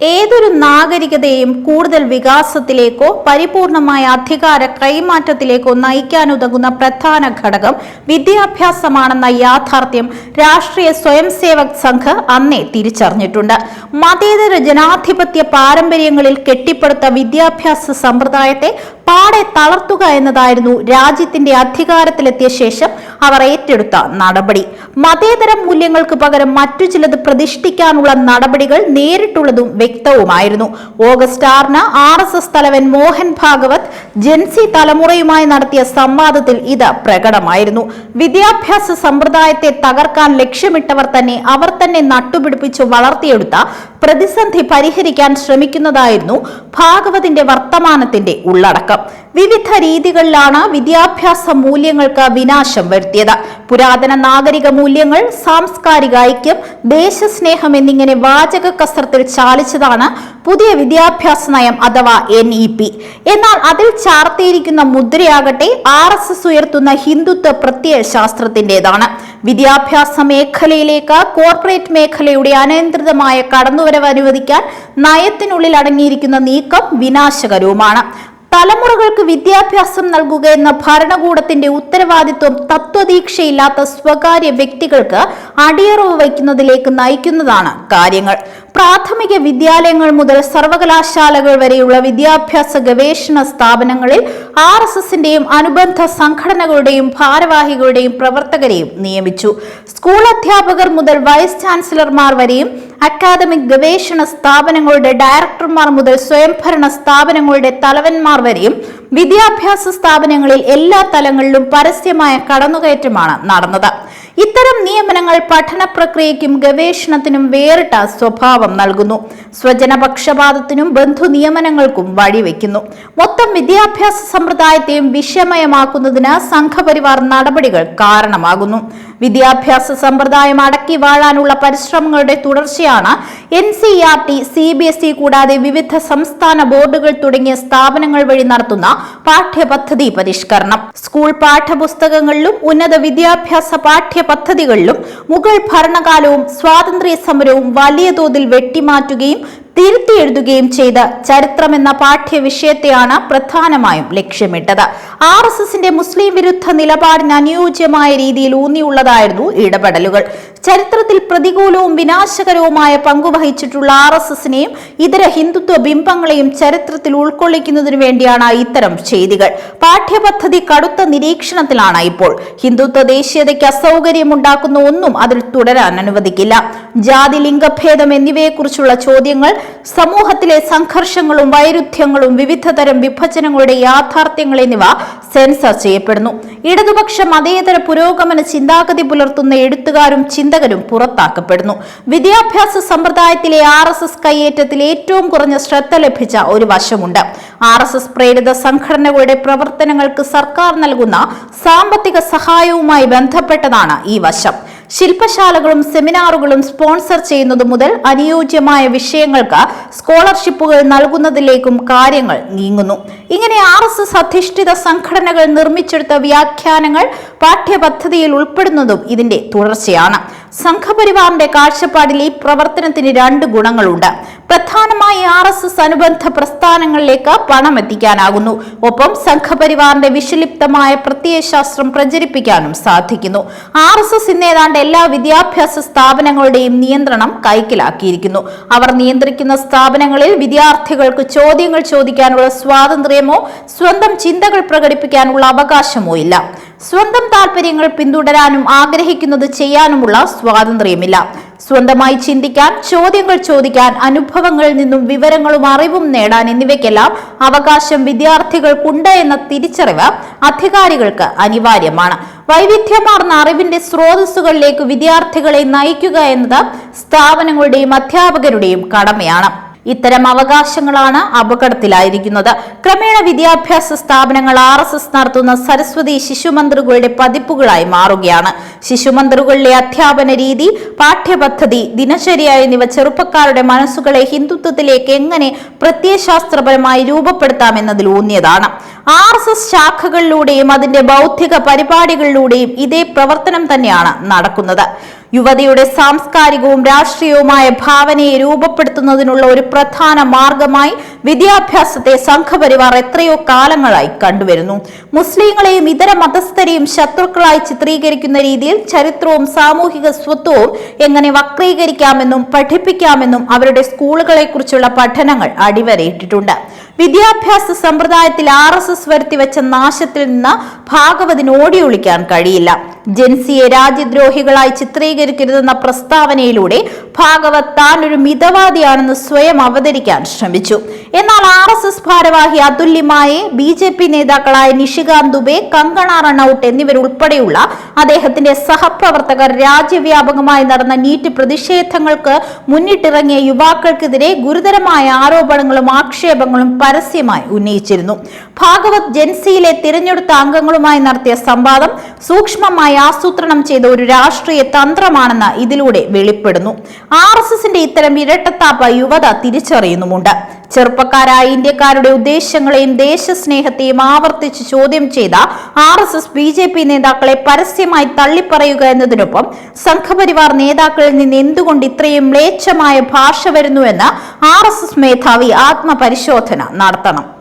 ഏതൊരു നാഗരികതയെയും കൂടുതൽ വികാസത്തിലേക്കോ പരിപൂർണമായ അധികാര കൈമാറ്റത്തിലേക്കോ നയിക്കാനുതകുന്ന പ്രധാന ഘടകം വിദ്യാഭ്യാസമാണെന്ന യാഥാർത്ഥ്യം രാഷ്ട്രീയ സ്വയംസേവക് സംഘ് അന്നേ തിരിച്ചറിഞ്ഞിട്ടുണ്ട്. മതേതര ജനാധിപത്യ പാരമ്പര്യങ്ങളിൽ കെട്ടിപ്പടുത്ത വിദ്യാഭ്യാസ സമ്പ്രദായത്തെ പാടെ തളർത്തുക എന്നതായിരുന്നു രാജ്യത്തിന്റെ അധികാരത്തിലെത്തിയ ശേഷം അവർ ഏറ്റെടുത്ത നടപടി. മതേതര മൂല്യങ്ങൾക്ക് പകരം മറ്റു ചിലത് പ്രതിഷ്ഠിക്കാനുള്ള നടപടികൾ നേരിട്ടുള്ളതും വ്യക്തവുമായിരുന്നു. ഓഗസ്റ്റ് 6-ന് RSS തലവൻ മോഹൻ ഭാഗവത് ജൻസി തലമുറയുമായി നടത്തിയ സംവാദത്തിൽ ഇത് പ്രകടമായിരുന്നു. വിദ്യാഭ്യാസ സമ്പ്രദായത്തെ തകർക്കാൻ ലക്ഷ്യമിട്ടവർ തന്നെ അവർ തന്നെ നട്ടുപിടിപ്പിച്ചു വളർത്തിയെടുത്ത പ്രതിസന്ധി പരിഹരിക്കാൻ ശ്രമിക്കുന്നതായിരുന്നു ഭാഗവതിന്റെ വർത്തമാനത്തിന്റെ ഉള്ളടക്കം. വിവിധ രീതികളിലാണ് വിദ്യാഭ്യാസ മൂല്യങ്ങൾക്ക് വിനാശം വരുത്തിയത്. പുരാതന നാഗരിക മൂല്യങ്ങൾ, സാംസ്കാരിക ഐക്യം, ദേശസ്നേഹം എന്നിങ്ങനെ വാചക കസർത്തിൽ ചാലിച്ചതാണ് പുതിയ വിദ്യാഭ്യാസ നയം അഥവാ NEP. എന്നാൽ അതിൽ ചാർത്തിയിരിക്കുന്ന മുദ്രയാകട്ടെ RSS ഉയർത്തുന്ന ഹിന്ദുത്വ പ്രത്യയശാസ്ത്രത്തിന്റേതാണ്. വിദ്യാഭ്യാസ മേഖലയിലേക്ക് കോർപ്പറേറ്റ് മേഖലയുടെ അനിയന്ത്രിതമായ കടന്നുവരവ് അനുവദിക്കാൻ നയത്തിനുള്ളിൽ അടങ്ങിയിരിക്കുന്ന നീക്കം വിനാശകരവുമാണ്. തലമുറകൾക്ക് വിദ്യാഭ്യാസം നൽകുക എന്ന ഭരണകൂടത്തിന്റെ ഉത്തരവാദിത്വം തത്വദീക്ഷയില്ലാത്ത സ്വകാര്യ വ്യക്തികൾക്ക് അടിയറവ് വയ്ക്കുന്നതിലേക്ക് നയിക്കുന്നതാണ് കാര്യങ്ങൾ. പ്രാഥമിക വിദ്യാലയങ്ങൾ മുതൽ സർവകലാശാലകൾ വരെയുള്ള വിദ്യാഭ്യാസ ഗവേഷണ സ്ഥാപനങ്ങളിൽ RSSന്റെയും അനുബന്ധ സംഘടനകളുടെയും ഭാരവാഹികളുടെയും പ്രവർത്തകരെയും നിയമിച്ചു. സ്കൂൾ അധ്യാപകർ മുതൽ വൈസ് ചാൻസലർമാർ വരെയും അക്കാദമിക് ഗവേഷണ സ്ഥാപനങ്ങളുടെ ഡയറക്ടർമാർ മുതൽ സ്വയംഭരണ സ്ഥാപനങ്ങളുടെ തലവന്മാർ വരെയും വിദ്യാഭ്യാസ സ്ഥാപനങ്ങളിൽ എല്ലാ തലങ്ങളിലും പരസ്യമായ കടന്നുകയറ്റമാണ് നടന്നത്. ഇത്തരം നിയമനങ്ങൾ പഠന പ്രക്രിയയ്ക്കും ഗവേഷണത്തിനും വേറിട്ട സ്വഭാവം നൽകുന്നു. സ്വജനപക്ഷപാതത്തിനും ബന്ധു നിയമനങ്ങൾക്കും വഴിവെക്കുന്നു. മൊത്തം വിദ്യാഭ്യാസ സമ്പ്രദായത്തെയും വിഷമയമാക്കുന്നതിന് സംഘപരിവാർ നടപടികൾ കാരണമാകുന്നു. വിദ്യാഭ്യാസ സമ്പ്രദായം അടക്കി വാഴാനുള്ള പരിശ്രമങ്ങളുടെ തുടർച്ചയാണ് NCERT, CBSE കൂടാതെ വിവിധ സംസ്ഥാന ബോർഡുകൾ തുടങ്ങിയ സ്ഥാപനങ്ങൾ വഴി നടത്തുന്ന പാഠ്യപദ്ധതി പരിഷ്കരണം. സ്കൂൾ പാഠ്യപുസ്തകങ്ങളിലും ഉന്നത വിദ്യാഭ്യാസ പാഠ്യപദ്ധതികളിലും മുഗൾ ഭരണകാലവും സ്വാതന്ത്ര്യ സമരവും വലിയ തോതിൽ വെട്ടിമാറ്റുകയും തിരുത്തി എഴുതുകയും ചെയ്ത ചരിത്രമെന്ന പാഠ്യവിഷയത്തെയാണ് പ്രധാനമായും ലക്ഷ്യമിട്ടത്. RSSന്റെ മുസ്ലിം വിരുദ്ധ നിലപാടിന് അനുയോജ്യമായ രീതിയിൽ ഊന്നിയുള്ളതായിരുന്നു ഇടപെടലുകൾ. ചരിത്രത്തിൽ പ്രതികൂലവും വിനാശകരവുമായ പങ്കുവഹിച്ചിട്ടുള്ള RSSനെയും ഇതര ഹിന്ദുത്വ ബിംബങ്ങളെയും ചരിത്രത്തിൽ ഉൾക്കൊള്ളിക്കുന്നതിനു വേണ്ടിയാണ് ഇത്തരം ചെയ്തികൾ. പാഠ്യപദ്ധതി കടുത്ത നിരീക്ഷണത്തിലാണ് ഇപ്പോൾ. ഹിന്ദുത്വ ദേശീയതയ്ക്ക് അസൗകര്യമുണ്ടാക്കുന്ന ഒന്നും അതിൽ തുടരാൻ അനുവദിക്കില്ല. ജാതി, ലിംഗഭേദം എന്നിവയെക്കുറിച്ചുള്ള ചോദ്യങ്ങൾ, സമൂഹത്തിലെ സംഘർഷങ്ങളും വൈരുദ്ധ്യങ്ങളും, വിവിധ തരം വിഭജനങ്ങളുടെ യാഥാർത്ഥ്യങ്ങൾ എന്നിവ സെൻസർ ചെയ്യപ്പെടുന്നു. ഇടതുപക്ഷ മതേതര പുരോഗമന ചിന്താഗതി പുലർത്തുന്ന എഴുത്തുകാരും ചിന്തകരും പുറത്താക്കപ്പെടുന്നു. വിദ്യാഭ്യാസ സമ്പ്രദായത്തിലെ RSS കയ്യേറ്റത്തിൽ ഏറ്റവും കുറഞ്ഞ ശ്രദ്ധ ലഭിച്ച ഒരു വശമുണ്ട്. RSS പ്രേരിത സംഘടനകളുടെ പ്രവർത്തനങ്ങൾക്ക് സർക്കാർ നൽകുന്ന സാമ്പത്തിക സഹായവുമായി ബന്ധപ്പെട്ടതാണ് ഈ വശം. ശില്പശാലകളും സെമിനാറുകളും സ്പോൺസർ ചെയ്യുന്നത് മുതൽ അനുയോജ്യമായ വിഷയങ്ങൾക്ക് സ്കോളർഷിപ്പുകൾ നൽകുന്നതിലേക്കും കാര്യങ്ങൾ നീങ്ങുന്നു. ഇങ്ങനെ RSS അധിഷ്ഠിത സംഘടനകൾ നിർമ്മിച്ചെടുത്ത വ്യാഖ്യാനങ്ങൾ പാഠ്യപദ്ധതിയിൽ ഉൾപ്പെടുന്നതും ഇതിന്റെ തുടർച്ചയാണ്. സംഘപരിവാറിന്റെ കാഴ്ചപ്പാടിൽ ഈ പ്രവർത്തനത്തിന് രണ്ട് ഗുണങ്ങളുണ്ട്. പ്രധാനമായി RSS അനുബന്ധ പ്രസ്ഥാനങ്ങളിലേക്ക് പണം എത്തിക്കാനാകുന്നു. ഒപ്പം സംഘപരിവാറിന്റെ വിഷലിപ്തമായ പ്രത്യയശാസ്ത്രം പ്രചരിപ്പിക്കാനും സാധിക്കുന്നു. RSS ഇന്ന് ഏതാണ്ട് എല്ലാ വിദ്യാഭ്യാസ സ്ഥാപനങ്ങളുടെയും നിയന്ത്രണം കൈക്കലാക്കിയിരിക്കുന്നു. അവർ നിയന്ത്രിക്കുന്ന സ്ഥാപനങ്ങളിൽ വിദ്യാർത്ഥികൾക്ക് ചോദ്യങ്ങൾ ചോദിക്കാനുള്ള സ്വാതന്ത്ര്യമോ സ്വന്തം ചിന്തകൾ പ്രകടിപ്പിക്കാനുള്ള അവകാശമോ ഇല്ല. സ്വന്തം താല്പര്യങ്ങൾ പിന്തുടരാനും ആഗ്രഹിക്കുന്നത് ചെയ്യാനുമുള്ള സ്വാതന്ത്ര്യമില്ല. സ്വന്തമായി ചിന്തിക്കാൻ, ചോദ്യങ്ങൾ ചോദിക്കാൻ, അനുഭവങ്ങളിൽ നിന്നും വിവരങ്ങളും അറിവും നേടാൻ എന്നിവയ്ക്കെല്ലാം അവകാശം വിദ്യാർത്ഥികൾക്കുണ്ട് എന്ന തിരിച്ചറിവ് അധികാരികൾക്ക് അനിവാര്യമാണ്. വൈവിധ്യമാർന്ന അറിവിന്റെ സ്രോതസ്സുകളിലേക്ക് വിദ്യാർത്ഥികളെ നയിക്കുക എന്നത് സ്ഥാപനങ്ങളുടെയും അധ്യാപകരുടെയും കടമയാണ്. ഇത്തരം അവകാശങ്ങളാണ് അപകടത്തിലായിരിക്കുന്നത്. ക്രമേണ വിദ്യാഭ്യാസ സ്ഥാപനങ്ങൾ RSS നടത്തുന്ന സരസ്വതി ശിശുമന്ദിറുകളുടെ പതിപ്പുകളായി മാറുകയാണ്. ശിശുമന്ദിറുകളിലെ അധ്യാപന രീതി, പാഠ്യപദ്ധതി, ദിനചര്യ എന്നിവ ചെറുപ്പക്കാരുടെ മനസ്സുകളെ ഹിന്ദുത്വത്തിലേക്ക് എങ്ങനെ പ്രത്യയശാസ്ത്രപരമായി രൂപപ്പെടുത്താമെന്നതിൽ ഊന്നിയതാണ്. RSS ശാഖകളിലൂടെയും അതിന്റെ ബൗദ്ധിക പരിപാടികളിലൂടെയും ഇതേ പ്രവർത്തനം തന്നെയാണ് നടക്കുന്നത്. യുവതിയുടെ സാംസ്കാരികവും രാഷ്ട്രീയവുമായ ഭാവനയെ രൂപപ്പെടുത്തുന്നതിനുള്ള ഒരു പ്രധാന മാർഗമായി വിദ്യാഭ്യാസത്തെ സംഘപരിവാർ എത്രയോ കാലങ്ങളായി കണ്ടുവരുന്നു. മുസ്ലിങ്ങളെയും ഇതര മതസ്ഥരെയും ശത്രുക്കളായി ചിത്രീകരിക്കുന്ന രീതിയിൽ ചരിത്രവും സാമൂഹിക സ്വത്വവും എങ്ങനെ വക്രീകരിക്കാമെന്നും പഠിപ്പിക്കാമെന്നും അവരുടെ സ്കൂളുകളെ കുറിച്ചുള്ള പഠനങ്ങൾ അടിവരയിട്ടിട്ടുണ്ട്. വിദ്യാഭ്യാസ സമ്പ്രദായത്തിൽ RSS വരുത്തിവെച്ച നാശത്തിൽ നിന്ന് ഭാഗവതിന് ഓടിയൊളിക്കാൻ കഴിയില്ല. ജൻസിയെ രാജ്യദ്രോഹികളായി ചിത്രീകരിക്കരുതെന്ന പ്രസ്താവനയിലൂടെ ഭാഗവത് താൻ ഒരു മിതവാദിയാണെന്ന് സ്വയം അവതരിക്കാൻ ശ്രമിച്ചു. എന്നാൽ RSS ഭാരവാഹി അതുല്യമായെ BJP നേതാക്കളായ നിഷികാന്ത് ദുബെ, കങ്കണ റണൌട്ട് എന്നിവരുൾപ്പെടെയുള്ള അദ്ദേഹത്തിന്റെ സഹപ്രവർത്തകർ രാജ്യവ്യാപകമായി നടന്ന നീറ്റ് പ്രതിഷേധങ്ങൾക്ക് മുന്നിട്ടിറങ്ങിയ യുവാക്കൾക്കെതിരെ ഗുരുതരമായ ആരോപണങ്ങളും ആക്ഷേപങ്ങളും പരസ്യമായി ഉന്നയിച്ചിരുന്നു. ഭാഗവത് ജൻസിയിലെ തിരഞ്ഞെടുത്ത അംഗങ്ങളുമായി നടത്തിയ സംവാദം സൂക്ഷ്മമായി ആസൂത്രണം ചെയ്ത ഒരു രാഷ്ട്രീയ തന്ത്രമാണെന്ന് ഇതിലൂടെ വെളിപ്പെടുന്നു. RSSന്റെ ഇത്തരം ഇരട്ടത്താപ്പ് യുവത തിരിച്ചറിയുന്നുമുണ്ട്. ചെറുപ്പക്കാരായ ഇന്ത്യക്കാരുടെ ഉദ്ദേശങ്ങളെയും ദേശസ്നേഹത്തെയും ആവർത്തിച്ച് ചോദ്യം ചെയ്ത RSS BJP നേതാക്കളെ പരസ്യമായി തള്ളിപ്പറയുക എന്നതിനൊപ്പം സംഘപരിവാർ നേതാക്കളിൽ നിന്ന് എന്തുകൊണ്ട് ഇത്രയും മ്ലേച്ഛമായ ഭാഷ വരുന്നുവെന്ന് RSS മേധാവി ആത്മപരിശോധന നടത്തണം.